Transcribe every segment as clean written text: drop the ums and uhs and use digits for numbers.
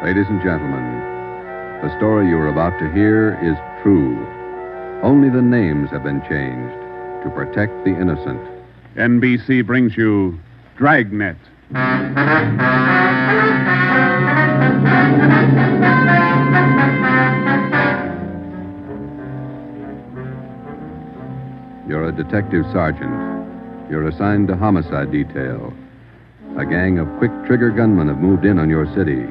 Ladies and gentlemen, the story you're about to hear is true. Only the names have been changed to protect the innocent. NBC brings you Dragnet. You're a detective sergeant. You're assigned to homicide detail. A gang of quick-trigger gunmen have moved in on your city.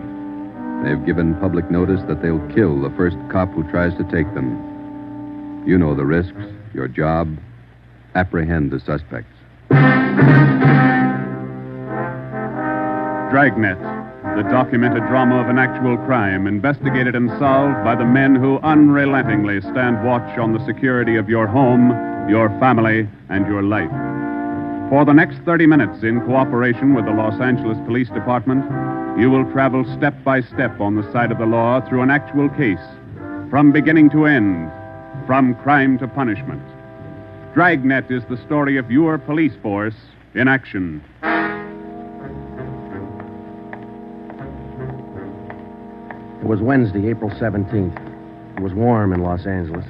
They've given public notice that they'll kill the first cop who tries to take them. You know the risks. Your job, apprehend the suspects. Dragnet, the documented drama of an actual crime, investigated and solved by the men who unrelentingly stand watch on the security of your home, your family, and your life. For the next 30 minutes, in cooperation with the Los Angeles Police Department, you will travel step by step on the side of the law through an actual case, from beginning to end, from crime to punishment. Dragnet is the story of your police force in action. It was Wednesday, April 17th. It was warm in Los Angeles.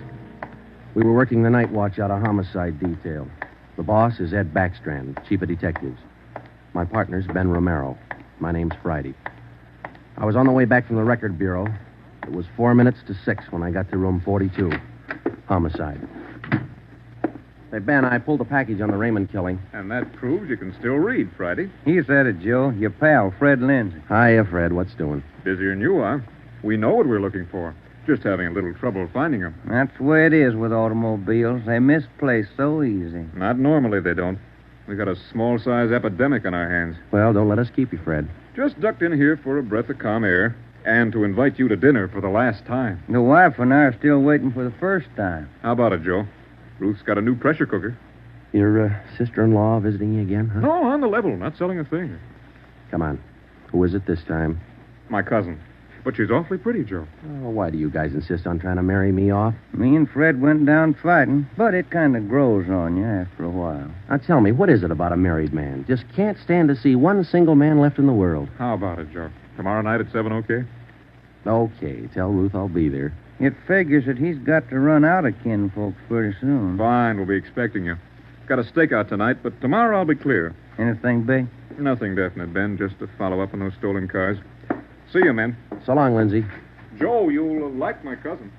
We were working the night watch out of homicide detail. The boss is Ed Backstrand, chief of detectives. My partner's Ben Romero. My name's Friday. I was on the way back from the record bureau. It was 4 minutes to 6 when I got to room 42. Homicide. Hey, Ben, I pulled a package on the Raymond killing. And that proves you can still read, Friday. He said it, Joe. Your pal, Fred Lindsay. Hiya, Fred. What's doing? Busier than you are. We know what we're looking for. Just having a little trouble finding them. That's the way it is with automobiles. They misplace so easy. Not normally, they don't. We got a small-size epidemic on our hands. Well, don't let us keep you, Fred. Just ducked in here for a breath of calm air and to invite you to dinner for the last time. The wife and I are still waiting for the first time. How about it, Joe? Ruth's got a new pressure cooker. Your sister-in-law visiting you again, huh? No, on the level. Not selling a thing. Come on. Who is it this time? My cousin. But she's awfully pretty, Joe. Oh, why do you guys insist on trying to marry me off? Me and Fred went down fighting, but it kind of grows on you after a while. Now, tell me, what is it about a married man? Just can't stand to see one single man left in the world. How about it, Joe? Tomorrow night at 7, okay? Okay, tell Ruth I'll be there. It figures that he's got to run out of kinfolks pretty soon. Fine, we'll be expecting you. Got a stakeout tonight, but tomorrow I'll be clear. Anything big? Nothing definite, Ben. Just to follow up on those stolen cars. See you, men. So long, Lindsay. Joe, you'll like my cousin.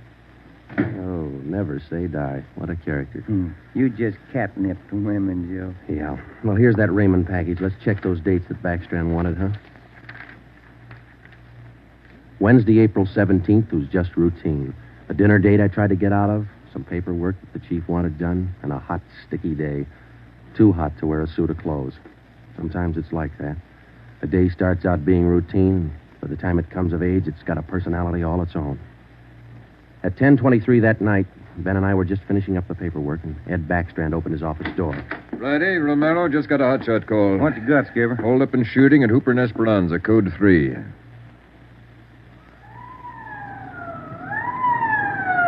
Oh, never say die. What a character. You just catnip to women, Joe. Yeah. Well, here's that Raymond package. Let's check those dates that Backstrand wanted, huh? Wednesday, April 17th was just routine. A dinner date I tried to get out of, some paperwork that the chief wanted done, and a hot, sticky day. Too hot to wear a suit of clothes. Sometimes it's like that. A day starts out being routine. By the time it comes of age, it's got a personality all its own. At 10:23 that night, Ben and I were just finishing up the paperwork, and Ed Backstrand opened his office door. Friday, Romero, just got a hotshot call. What you got, Skipper? Hold up and shooting at Hooper and Esperanza, code 3.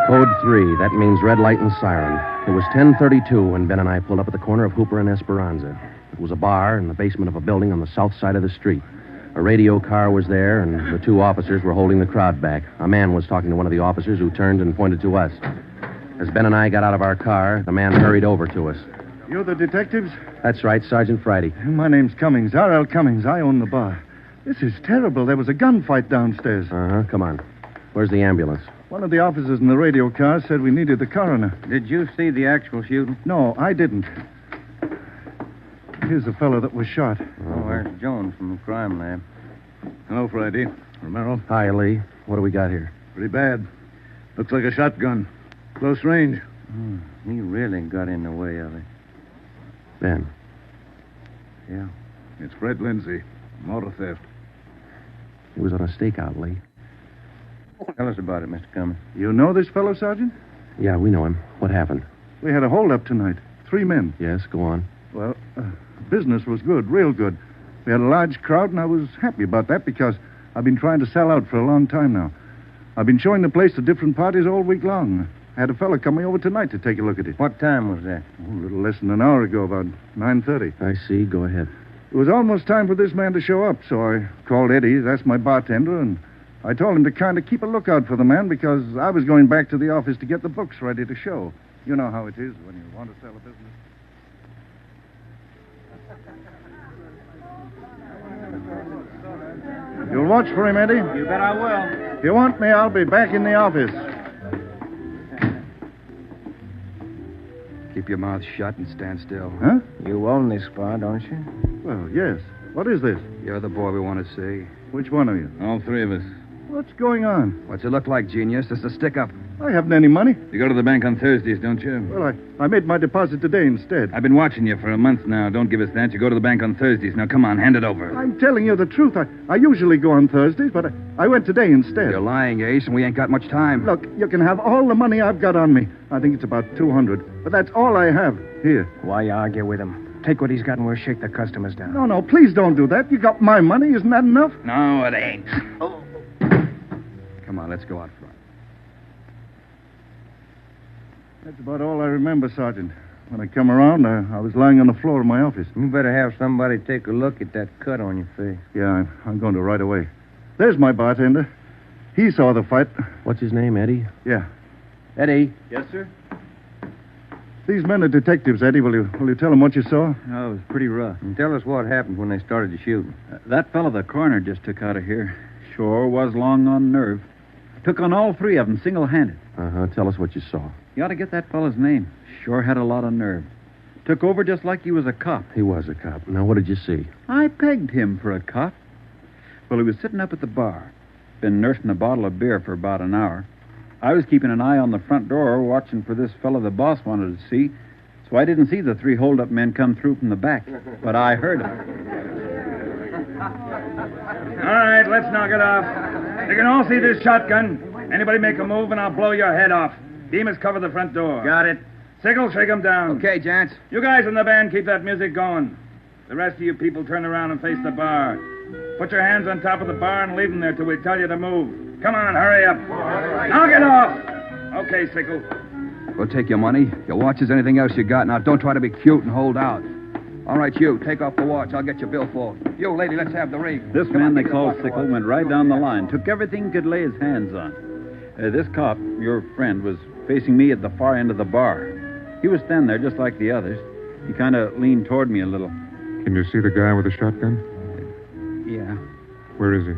Code 3, that means red light and siren. It was 10:32 when Ben and I pulled up at the corner of Hooper and Esperanza. It was a bar in the basement of a building on the south side of the street. A radio car was there, and the two officers were holding the crowd back. A man was talking to one of the officers who turned and pointed to us. As Ben and I got out of our car, the man hurried over to us. You're the detectives? That's right, Sergeant Friday. My name's Cummings, R.L. Cummings. I own the bar. This is terrible. There was a gunfight downstairs. Come on. Where's the ambulance? One of the officers in the radio car said we needed the coroner. Did you see the actual shooting? No, I didn't. Here's the fellow that was shot. Oh, there's Jones from the crime lab. Hello, Friday. Romero. Hi, Lee. What do we got here? Pretty bad. Looks like a shotgun. Close range. He really got in the way of it. Ben. Yeah. It's Fred Lindsay. Motor theft. He was on a stakeout, Lee. Tell us about it, Mr. Cummings. You know this fellow, Sergeant? Yeah, we know him. What happened? We had a holdup tonight. 3 men. Yes, go on. Well, business was good, real good. We had a large crowd, and I was happy about that because I've been trying to sell out for a long time now. I've been showing the place to different parties all week long. I had a fella coming over tonight to take a look at it. What time was that? Oh, a little less than an hour ago, about 9:30. I see. Go ahead. It was almost time for this man to show up, so I called Eddie, that's my bartender, and I told him to kind of keep a lookout for the man because I was going back to the office to get the books ready to show. You know how it is when you want to sell a business. You'll watch for him, Eddie? You bet I will. If you want me, I'll be back in the office. Keep your mouth shut and stand still. Huh? You own this bar, don't you? Well, yes. What is this? You're the boy we want to see. Which one of you? All three of us. What's going on? What's it look like, genius? Just a stick-up. I haven't any money. You go to the bank on Thursdays, don't you? Well, I made my deposit today instead. I've been watching you for a month now. Don't give us that. You go to the bank on Thursdays. Now, come on, hand it over. I'm telling you the truth. I usually go on Thursdays, but I went today instead. You're lying, Ace, and we ain't got much time. Look, you can have all the money I've got on me. I think it's about 200. But that's all I have. Here. Why you argue with him? Take what he's got and we'll shake the customers down. No, please don't do that. You got my money. Isn't that enough? No, it ain't. Come on, let's go out front. That's about all I remember, Sergeant. When I come around, I was lying on the floor of my office. You better have somebody take a look at that cut on your face. Yeah, I'm going to right away. There's my bartender. He saw the fight. What's his name, Eddie? Yeah. Eddie. Yes, sir? These men are detectives, Eddie. Will you tell them what you saw? Oh, it was pretty rough. And tell us what happened when they started the shooting. That fellow the coroner just took out of here sure was long on nerve. Took on all three of them single-handed. Uh-huh. Tell us what you saw. You ought to get that fellow's name. Sure had a lot of nerve. Took over just like he was a cop. He was a cop. Now, what did you see? I pegged him for a cop. Well, he was sitting up at the bar. Been nursing a bottle of beer for about an hour. I was keeping an eye on the front door, watching for this fellow the boss wanted to see. So I didn't see the three hold-up men come through from the back. But I heard them. All right, let's knock it off. You can all see this shotgun. Anybody make a move and I'll blow your head off. Demas, cover the front door. Got it. Sickle, shake him down. Okay, gents. You guys in the band, keep that music going. The rest of you people turn around and face the bar. Put your hands on top of the bar and leave them there till we tell you to move. Come on, hurry up. Knock it off. Okay, Sickle. We'll take your money, your watches, anything else you got. Now, don't try to be cute and hold out. All right, you, take off the watch. I'll get your billfold. You, lady, let's have the ring. This Come man on, they give me the called pocket Sickle watch. went right down the line. Took everything he could lay his hands on. This cop, your friend, was facing me at the far end of the bar. He was standing there just like the others. He kind of leaned toward me a little. Can you see the guy with the shotgun? Yeah, Where is he?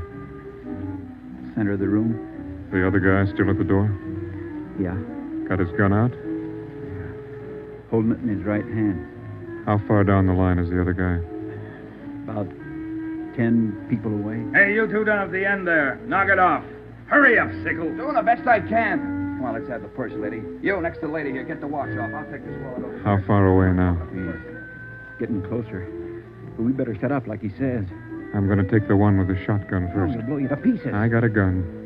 center of the room. The other guy still at the door? Yeah, Got his gun out? holding it in his right hand. How far down the line is the other guy? About 10 people away. Hey, you two down at the end there. Knock it off. Hurry up, Sickle. Doing the best I can. Come on, let's have the purse, lady. You, next to the lady here, get the watch off. I'll take this wallet over. How far away now? He's getting closer. But we better set up like he says. I'm going to take the one with the shotgun I'm first. going to blow you to pieces. I got a gun.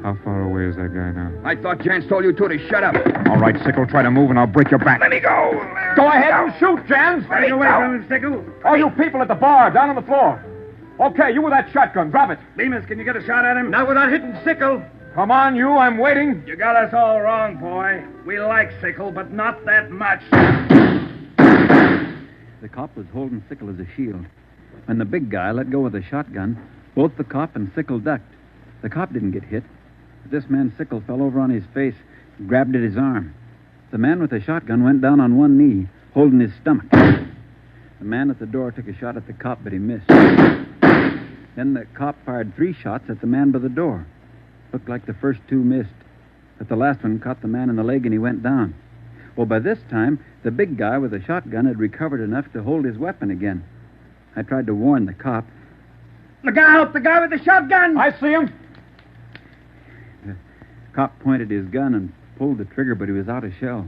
How far away is that guy now? I thought Jans told you to shut up. All right, Sickle, try to move and I'll break your back. Let me go. Go ahead and shoot, Jans. Stay away from him, Sickle. All you people at the bar, down on the floor. Okay, you with that shotgun, grab it. Demas, can you get a shot at him? Not without hitting Sickle. Come on, you, I'm waiting. You got us all wrong, boy. We like Sickle, but not that much. The cop was holding Sickle as a shield. When the big guy let go of the shotgun, both the cop and Sickle ducked. The cop didn't get hit. But this man Sickle fell over on his face, grabbed at his arm. The man with the shotgun went down on one knee, holding his stomach. The man at the door took a shot at the cop, but he missed. Then the cop fired 3 shots at the man by the door. Looked like the first 2 missed, but the last one caught the man in the leg and he went down. Well, by this time, the big guy with the shotgun had recovered enough to hold his weapon again. I tried to warn the cop. Look out! The guy with the shotgun! I see him. The cop pointed his gun and pulled the trigger, but he was out of shells.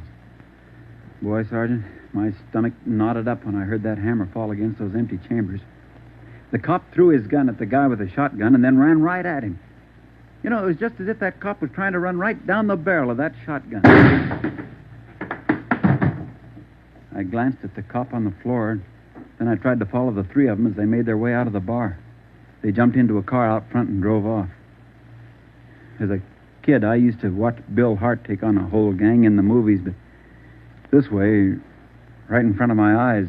Boy, Sergeant, my stomach knotted up when I heard that hammer fall against those empty chambers. The cop threw his gun at the guy with the shotgun and then ran right at him. You know, it was just as if that cop was trying to run right down the barrel of that shotgun. I glanced at the cop on the floor, then I tried to follow the 3 of them as they made their way out of the bar. They jumped into a car out front and drove off. As I kid, I used to watch Bill Hart take on a whole gang in the movies, but this way, right in front of my eyes,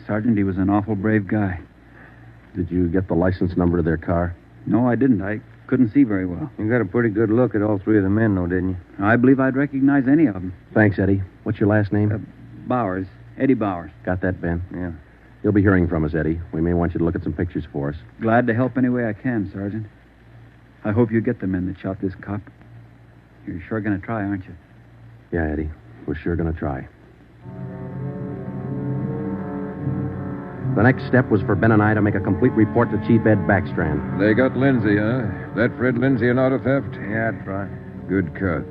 Sergeant, he was an awful brave guy. Did you get the license number of their car? No, I didn't. I couldn't see very well. You got a pretty good look at all three of the men, though, didn't you? I believe I'd recognize any of them. Thanks, Eddie. What's your last name? Bowers. Eddie Bowers. Got that, Ben? Yeah. You'll be hearing from us, Eddie. We may want you to look at some pictures for us. Glad to help any way I can, Sergeant. I hope you get the men that shot this cop. You're sure going to try, aren't you? Yeah, Eddie. We're sure going to try. The next step was for Ben and I to make a complete report to Chief Ed Backstrand. They got Lindsay, huh? That Fred Lindsay an auto theft? Yeah, that's right. Good cut.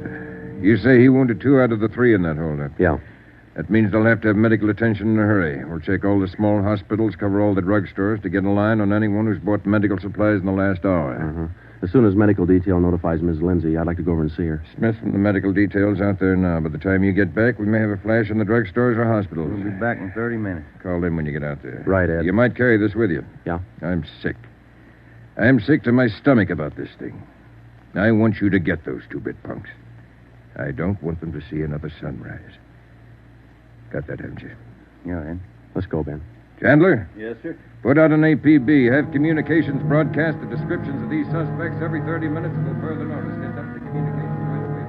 You say he wounded 2 out of the 3 in that holdup? Yeah. That means they'll have to have medical attention in a hurry. We'll check all the small hospitals, cover all the drugstores to get a line on anyone who's bought medical supplies in the last hour. Uh-huh. As soon as medical detail notifies Miss Lindsay, I'd like to go over and see her. Smith from the medical detail's out there now. By the time you get back, we may have a flash in the drugstores or hospitals. We'll be back in 30 minutes. Call them when you get out there. Right, Ed. You might carry this with you. Yeah? I'm sick. I'm sick to my stomach about this thing. I want you to get those 2-bit punks. I don't want them to see another sunrise. Got that, haven't you? Yeah, Ed. Let's go, Ben. Chandler? Yes, sir. Put out an APB. Have communications broadcast the descriptions of these suspects every 30 minutes until further notice. Get that to communications right away,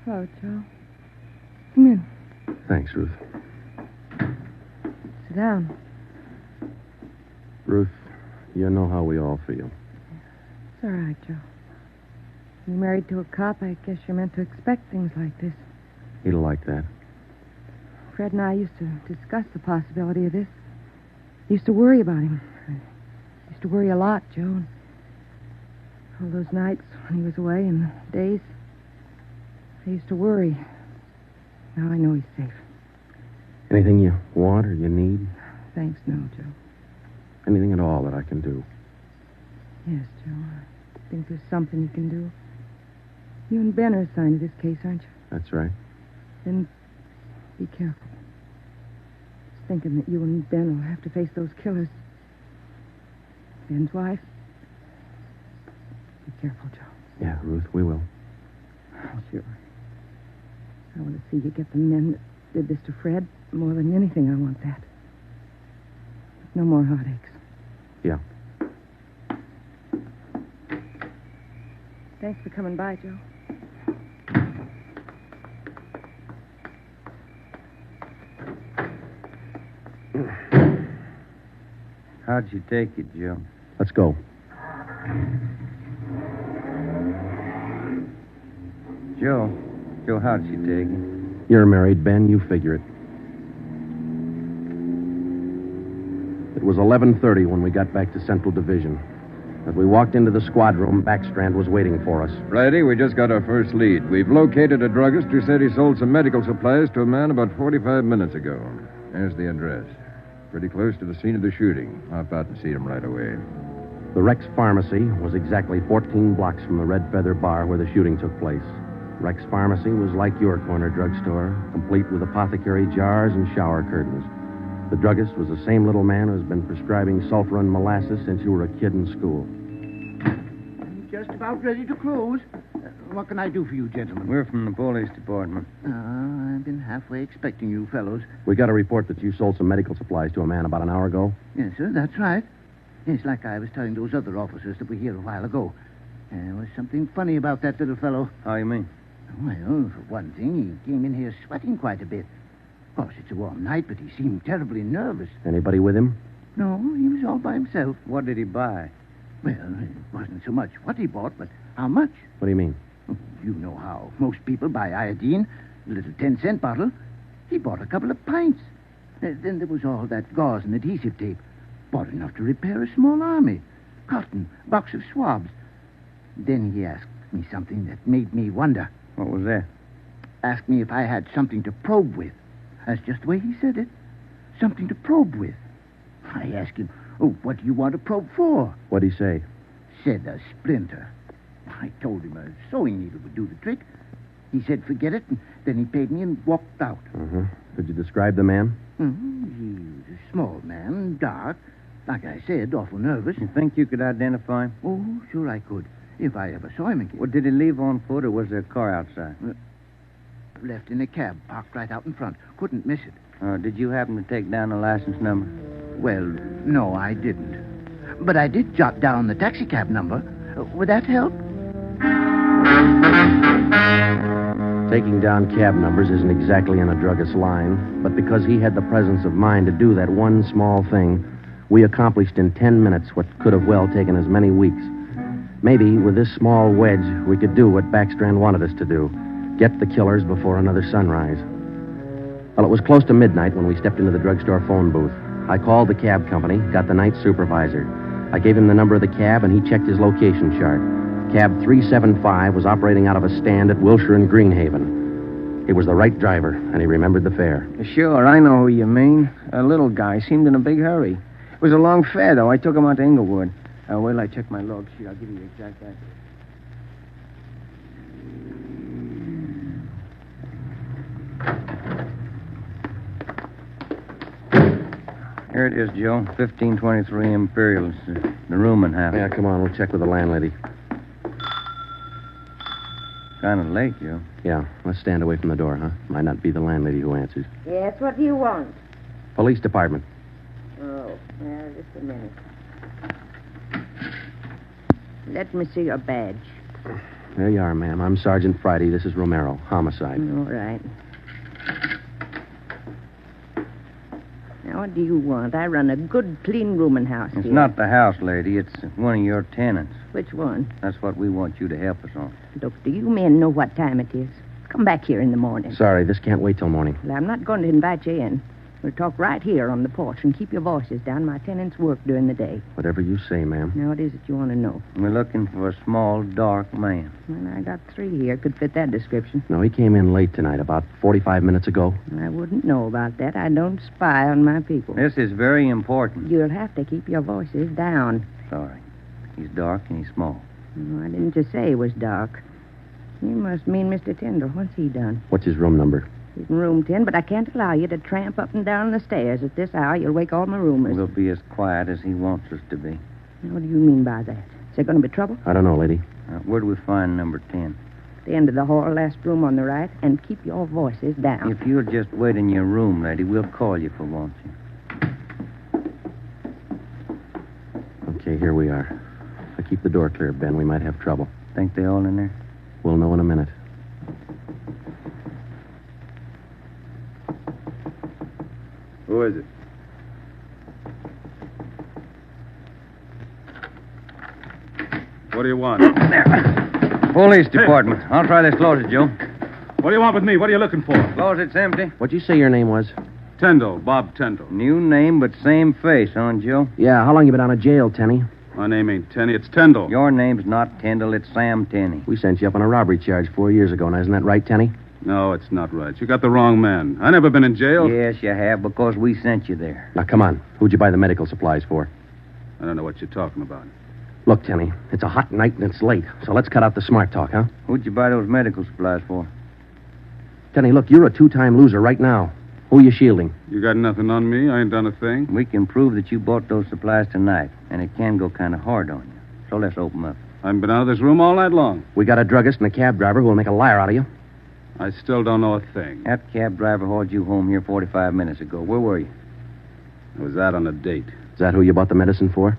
Hello, Joe. Come in. Thanks, Ruth. Sit down. Ruth, you know how we all feel. It's all right, Joe. You're married to a cop, I guess you're meant to expect things like this. He'd like that. Fred and I used to discuss the possibility of this. Used to worry about him. I used to worry a lot, Joe. All those nights when he was away and the days, I used to worry. Now I know he's safe. Anything you want or you need? Thanks, no, Joe. Anything at all that I can do? Yes, Joe. I think there's something you can do. You and Ben are assigned to this case, aren't you? That's right. Then be careful. Just thinking that you and Ben will have to face those killers. Ben's wife. Be careful, Joe. Yeah, Ruth, we will. Sure. I want to see you get the men that did this to Fred. More than anything, I want that. No more heartaches. Yeah. Thanks for coming by, Joe. How'd you take it, Joe? Let's go. Joe, how'd she take it? You're married, Ben. You figure it. It was 11:30 when we got back to Central Division. As we walked into the squad room, Backstrand was waiting for us. Friday, we just got our first lead. We've located a druggist who said he sold some medical supplies to a man about 45 minutes ago. There's the address. Pretty close to the scene of the shooting. Hop out and see him right away. The Rex Pharmacy was exactly 14 blocks from the Red Feather Bar where the shooting took place. Rex Pharmacy was like your corner drugstore, complete with apothecary jars and shower curtains. The druggist was the same little man who's been prescribing sulfur and molasses since you were a kid in school. I'm just about ready to close. What can I do for you, gentlemen? We're from the police department. I've been halfway expecting you fellows. We got a report that you sold some medical supplies to a man about an hour ago. Yes, sir, that's right. Yes, like I was telling those other officers that were here a while ago. There was something funny about that little fellow. How you mean? Well, for one thing, he came in here sweating quite a bit. Of course, it's a warm night, but he seemed terribly nervous. Anybody with him? No, he was all by himself. What did he buy? Well, it wasn't so much what he bought, but how much. What do you mean? You know how most people buy iodine, a little 10-cent bottle. He bought a couple of pints. Then there was all that gauze and adhesive tape. Bought enough to repair a small army. Cotton, box of swabs. Then he asked me something that made me wonder. What was that? Asked me if I had something to probe with. That's just the way he said it. Something to probe with. I asked him, what do you want to probe for? What'd he say? Said a splinter. I told him a sewing needle would do the trick. He said forget it, and then he paid me and walked out. Uh-huh. Could you describe the man? Small man, dark. Like I said, awful nervous. You think you could identify him? Oh, sure I could. If I ever saw him again. Well, did he leave on foot, or was there a car outside? Left in a cab, parked right out in front. Couldn't miss it. Did you happen to take down the license number? Well, no, I didn't. But I did jot down the taxicab number. Would that help? Taking down cab numbers isn't exactly in a druggist's line, but because he had the presence of mind to do that one small thing, we accomplished in 10 minutes what could have well taken as many weeks. Maybe with this small wedge, we could do what Backstrand wanted us to do. Get the killers before another sunrise. Well, it was close to midnight when we stepped into the drugstore phone booth. I called the cab company, got the night supervisor. I gave him the number of the cab, and he checked his location chart. Cab 375 was operating out of a stand at Wilshire and Greenhaven. He was the right driver, and he remembered the fare. Sure, I know who you mean. A little guy. Seemed in a big hurry. It was a long fare, though. I took him out to Inglewood. Wait till I check my log sheet. I'll give you the exact address. Here it is, Joe. 1523 Imperial. It's the room and half. Yeah, come on. We'll check with the landlady. Kind of late, Joe. Yeah, let's stand away from the door, huh? Might not be the landlady who answers. Yes, what do you want? Police department. Oh, well, just a minute. Let me see your badge. There you are, ma'am. I'm Sergeant Friday. This is Romero. Homicide. All right. Now, what do you want? I run a good, clean rooming house It's here. not the house, lady. It's one of your tenants. Which one? That's what we want you to help us on. Look, do you men know what time it is? Come back here in the morning. Sorry, this can't wait till morning. Well, I'm not going to invite you in. We'll talk right here on the porch and keep your voices down. My tenants work during the day. Whatever you say, ma'am. Now, what is it you want to know? We're looking for a small, dark man. Well, I got 3 here. Could fit that description. No, he came in late tonight, about 45 minutes ago. I wouldn't know about that. I don't spy on my people. This is very important. You'll have to keep your voices down. Sorry. He's dark and he's small. Oh, I didn't just say he was dark. You must mean Mr. Tyndall. What's he done? What's his room number? He's in room 10, but I can't allow you to tramp up and down the stairs at this hour. You'll wake all my roomers. We'll be as quiet as he wants us to be. Now, what do you mean by that? Is there going to be trouble? I don't know, lady. Where do we find number 10? The end of the hall, last room on the right, and keep your voices down. If you'll just wait in your room, lady, we'll call you if we want you. Okay, here we are. If I keep the door clear, Ben, we might have trouble. Think they all in there? We'll know in a minute. Who is it? What do you want? Police department. I'll try this closet, Joe. What do you want with me? What are you looking for? Closet's empty. What'd you say your name was? Tyndall, Bob Tyndall. New name, but same face, huh, Joe? Yeah, how long you been out of jail, Tenny? My name ain't Tenney, it's Tyndall. Your name's not Tyndall, it's Sam Tenney. We sent you up on a robbery charge 4 years ago. Now, isn't that right, Tenny? No, it's not right. You got the wrong man. I never been in jail. Yes, you have, because we sent you there. Now, come on. Who'd you buy the medical supplies for? I don't know what you're talking about. Look, Tenny, it's a hot night and it's late, so let's cut out the smart talk, huh? Who'd you buy those medical supplies for? Tenny, look, you're a two-time loser right now. Who are you shielding? You got nothing on me? I ain't done a thing. We can prove that you bought those supplies tonight, and it can go kind of hard on you. So let's open up. I haven't been out of this room all night long. We got a druggist and a cab driver who will make a liar out of you. I still don't know a thing. That cab driver hauled you home here 45 minutes ago. Where were you? I was out on a date. Is that who you bought the medicine for?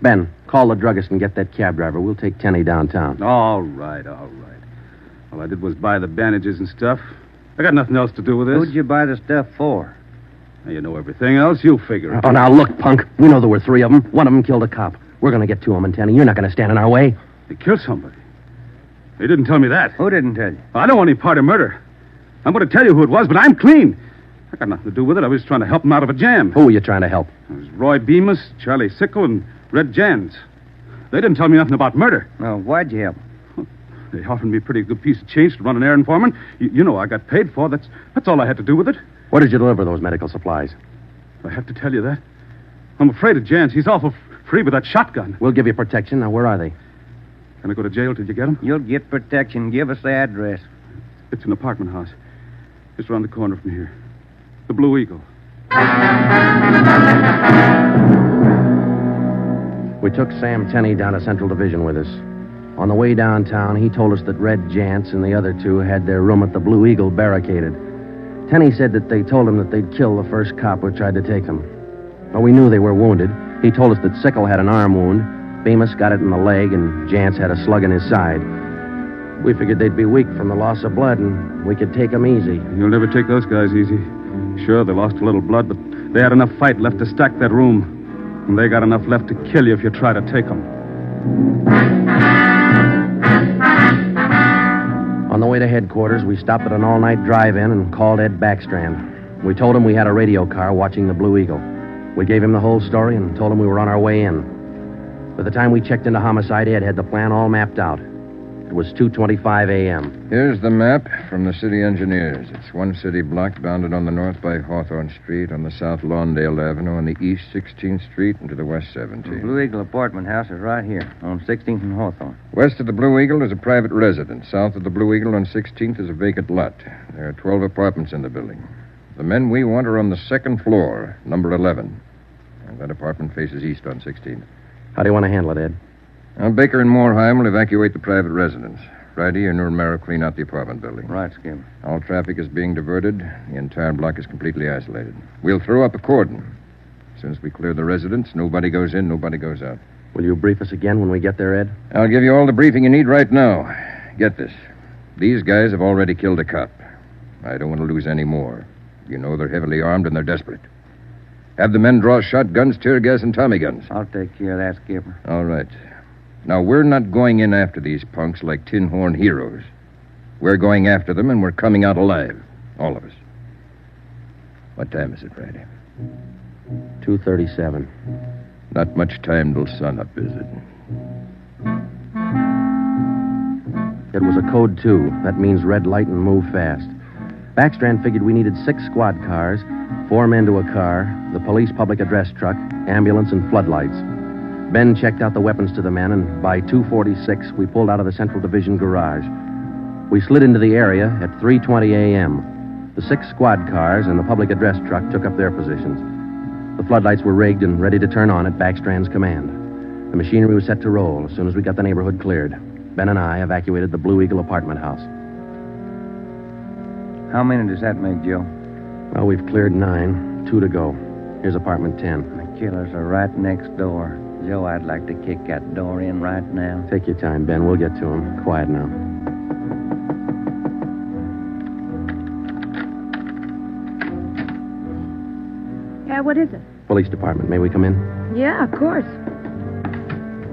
Ben, call the druggist and get that cab driver. We'll take Tenny downtown. All right. All I did was buy the bandages and stuff. I got nothing else to do with this. Who'd you buy the stuff for? Now, you know everything else. You figure it. Oh, now, look, punk. We know there were 3 of them. One of them killed a cop. We're going to get to him, and Tenny, you're not going to stand in our way. They killed somebody. They didn't tell me that. Who didn't tell you? I don't want any part of murder. I'm going to tell you who it was, but I'm clean. I got nothing to do with it. I was trying to help him out of a jam. Who were you trying to help? It was Roy Bemis, Charlie Sickle, and Red Jans. They didn't tell me nothing about murder. Oh, why'd you help? They offered me a pretty good piece of change to run an errand for them. You know I got paid for. That's all I had to do with it. Where did you deliver those medical supplies? I have to tell you that. I'm afraid of Jans. He's awful free with that shotgun. We'll give you protection. Now, where are they? Can I go to jail till you get them? You'll get protection. Give us the address. It's an apartment house. Just around the corner from here. The Blue Eagle. We took Sam Tenney down to Central Division with us. On the way downtown, he told us that Red Jantz and the other two had their room at the Blue Eagle barricaded. Tenney said that they told him that they'd kill the first cop who tried to take them. Well, we knew they were wounded. He told us that Sickle had an arm wound, Bemis got it in the leg, and Jantz had a slug in his side. We figured they'd be weak from the loss of blood, and we could take them easy. You'll never take those guys easy. Sure, they lost a little blood, but they had enough fight left to stack that room. And they got enough left to kill you if you try to take them. On the way to headquarters, we stopped at an all-night drive-in and called Ed Backstrand. We told him we had a radio car watching the Blue Eagle. We gave him the whole story and told him we were on our way in. By the time we checked into Homicide, Ed had the plan all mapped out. It was 2:25 a.m. Here's the map from the city engineers. It's one city block bounded on the north by Hawthorne Street, on the south Lawndale Avenue, on the east 16th Street, and to the west 17th. The Blue Eagle apartment house is right here, on 16th and Hawthorne. West of the Blue Eagle is a private residence. South of the Blue Eagle on 16th is a vacant lot. There are 12 apartments in the building. The men we want are on the second floor, number 11. And that apartment faces east on 16th. How do you want to handle it, Ed? Now, Baker and Moorheim will evacuate the private residence. Friday, and Romero clean out the apartment building. Right, Skip. All traffic is being diverted. The entire block is completely isolated. We'll throw up a cordon. As soon as we clear the residence, nobody goes in, nobody goes out. Will you brief us again when we get there, Ed? I'll give you all the briefing you need right now. Get this. These guys have already killed a cop. I don't want to lose any more. You know they're heavily armed and they're desperate. Have the men draw shotguns, tear gas, and Tommy guns. I'll take care of that, Skipper. All right. Now, we're not going in after these punks like tin horn heroes. We're going after them, and we're coming out alive. All of us. What time is it, Friday? 2:37. Not much time till sunup, is it? It was a code 2. That means red light and move fast. Backstrand figured we needed 6 squad cars, 4 men to a car, the police public address truck, ambulance, and floodlights. Ben checked out the weapons to the men, and by 2:46, we pulled out of the Central Division garage. We slid into the area at 3:20 a.m. The 6 squad cars and the public address truck took up their positions. The floodlights were rigged and ready to turn on at Backstrand's command. The machinery was set to roll as soon as we got the neighborhood cleared. Ben and I evacuated the Blue Eagle apartment house. How many does that make, Joe? Well, we've cleared 9. 2 to go. Here's apartment 10. The killers are right next door. Joe, I'd like to kick that door in right now. Take your time, Ben. We'll get to him. Quiet now. Yeah, what is it? Police department. May we come in? Yeah, of course.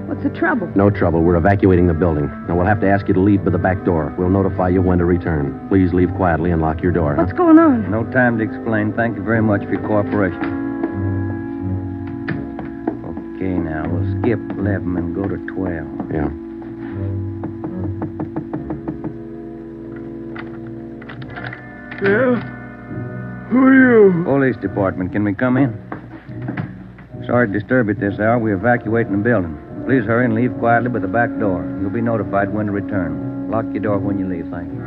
What's the trouble? No trouble. We're evacuating the building. Now, we'll have to ask you to leave by the back door. We'll notify you when to return. Please leave quietly and lock your door. What's going on? No time to explain. Thank you very much for your cooperation. Okay, now, we'll skip 11 and go to 12. Yeah. Yeah? Who are you? Police department. Can we come in? Sorry to disturb you at this hour. We're evacuating the building. Please hurry and leave quietly by the back door. You'll be notified when to return. Lock your door when you leave, thank you.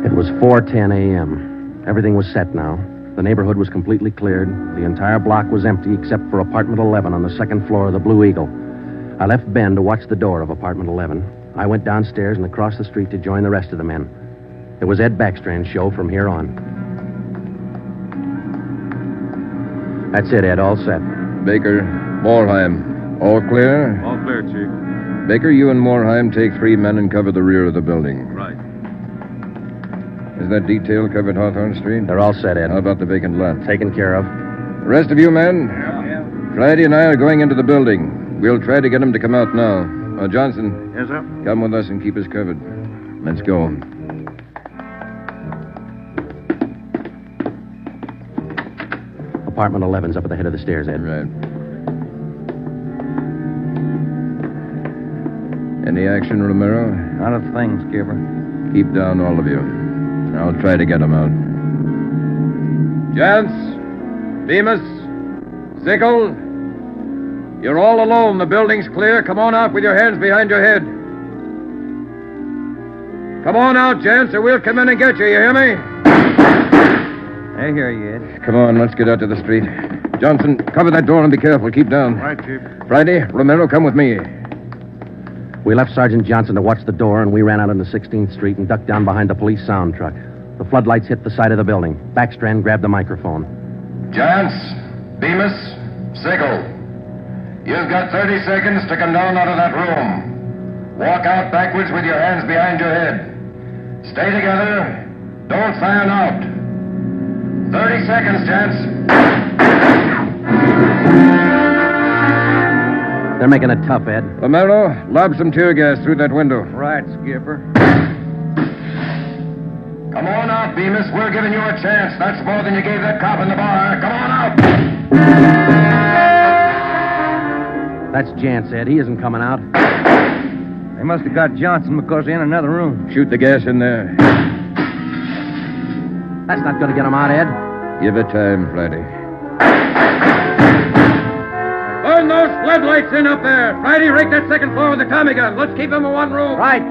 It was 4:10 a.m. Everything was set now. The neighborhood was completely cleared. The entire block was empty except for apartment 11 on the second floor of the Blue Eagle. I left Ben to watch the door of apartment 11. I went downstairs and across the street to join the rest of the men. It was Ed Backstrand's show from here on. That's it, Ed. All set. Baker, Moorheim, all clear? All clear, Chief. Baker, you and Moorheim take 3 men and cover the rear of the building. Right. Is that detail covered Hawthorne Street? They're all set, Ed. How about the vacant lot? Taken care of. The rest of you men? Yeah. Friday and I are going into the building. We'll try to get him to come out now. Johnson. Yes, sir? Come with us and keep us covered. Let's go. Apartment 11's up at the head of the stairs, Ed. Right. Any action, Romero? Not a thing, Skipper. Keep down, all of you. I'll try to get him out. Jantz, Bemis, Sickle, you're all alone. The building's clear. Come on out with your hands behind your head. Come on out, Jantz, or we'll come in and get you. You hear me? Hey, I hear you, Ed. Come on, let's get out to the street. Johnson, cover that door and be careful. Keep down. Right, Chief. Friday, Romero, come with me. We left Sergeant Johnson to watch the door, and we ran out into 16th Street and ducked down behind the police sound truck. The floodlights hit the side of the building. Backstrand grabbed the microphone. Giants, Bemis, Sigel. You've got 30 seconds to come down out of that room. Walk out backwards with your hands behind your head. Stay together. Don't fan out. 30 seconds, gents. They're making it tough, Ed. Romero, lob some tear gas through that window. Right, Skipper. Come on out, Bemis. We're giving you a chance. That's more than you gave that cop in the bar. Come on out. That's Jance, Ed. He isn't coming out. They must have got Johnson because they're in another room. Shoot the gas in there. That's not going to get him out, Ed. Give it time, Friday. Burn those floodlights in up there. Friday, rake that second floor with the Tommy gun. Let's keep them in one room. Right.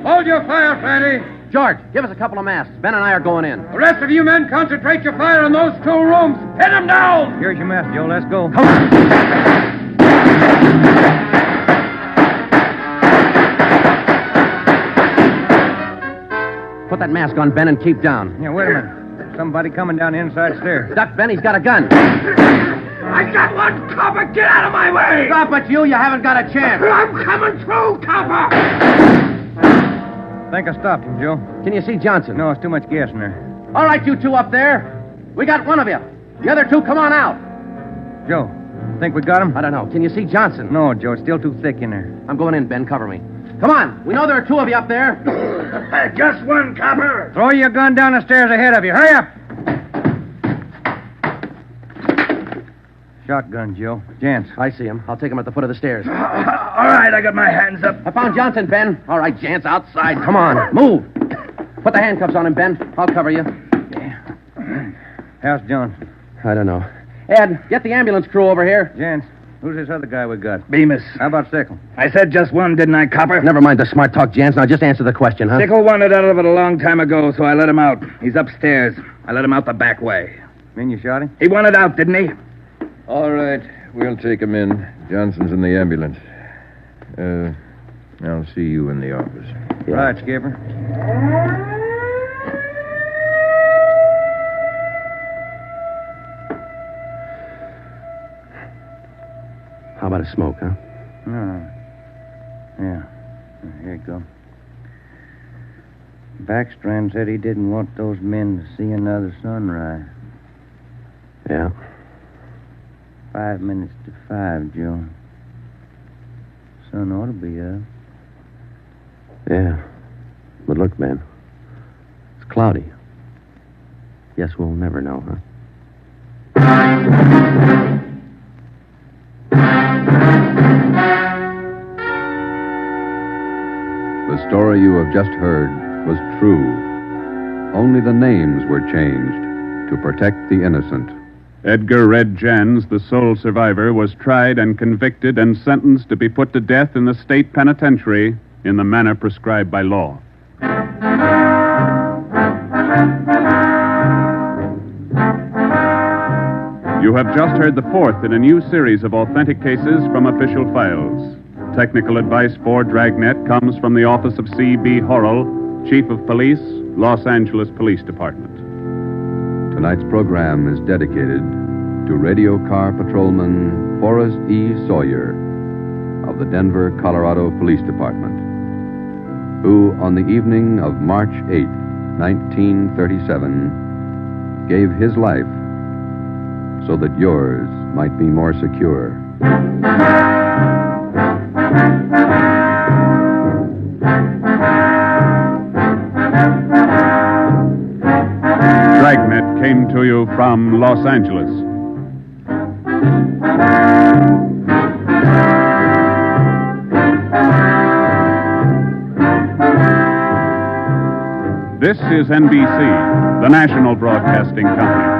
Hold your fire, Friday. George, give us a couple of masks. Ben and I are going in. The rest of you men concentrate your fire on those two rooms. Pin them down. Here's your mess, Joe. Let's go. Come on. Put that mask on, Ben, and keep down. Yeah, wait a minute. Somebody coming down the inside stairs. Duck, Ben. He's got a gun. I got one, copper. Get out of my way. Stop it, you. You haven't got a chance. I'm coming through, copper. Think I stopped him, Joe. Can you see Johnson? No, it's too much gas in there. All right, you two up there. We got one of you. The other two, come on out. Joe, think we got him? I don't know. Can you see Johnson? No, Joe. It's still too thick in there. I'm going in, Ben. Cover me. Come on. We know there are two of you up there. Just one, copper. Throw your gun down the stairs ahead of you. Hurry up. Shotgun, Joe. Jance. I see him. I'll take him at the foot of the stairs. All right, I got my hands up. I found Johnson, Ben. All right, Jance, outside. Come on. Move. Put the handcuffs on him, Ben. I'll cover you. Yeah. How's Johnson? I don't know. Ed, get the ambulance crew over here. Jance, who's this other guy we got? Bemis. How about Sickle? I said just one, didn't I, copper? Never mind the smart talk, Jance. Now just answer the question, huh? Sickle wanted out of it a long time ago, so I let him out. He's upstairs. I let him out the back way. Mean you shot him? He wanted out, didn't he? All right. We'll take him in. Johnson's in the ambulance. I'll see you in the office. Yeah. Right, Skipper. How about a smoke, huh? Yeah. Here you go. Backstrand said he didn't want those men to see another sunrise. Yeah. 5 minutes to 5, Joe. Sun ought to be up. Yeah. But look, Ben. It's cloudy. Guess we'll never know, huh? The story you have just heard was true. Only the names were changed to protect the innocent. Edgar Red Jans, the sole survivor, was tried and convicted and sentenced to be put to death in the state penitentiary in the manner prescribed by law. You have just heard the fourth in a new series of authentic cases from official files. Technical advice for Dragnet comes from the office of C.B. Horrell, Chief of Police, Los Angeles Police Department. Tonight's program is dedicated to radio car patrolman Forrest E. Sawyer of the Denver, Colorado Police Department, who on the evening of March 8, 1937, gave his life so that yours might be more secure. Dragnet came to you from Los Angeles. This is NBC, the national broadcasting company.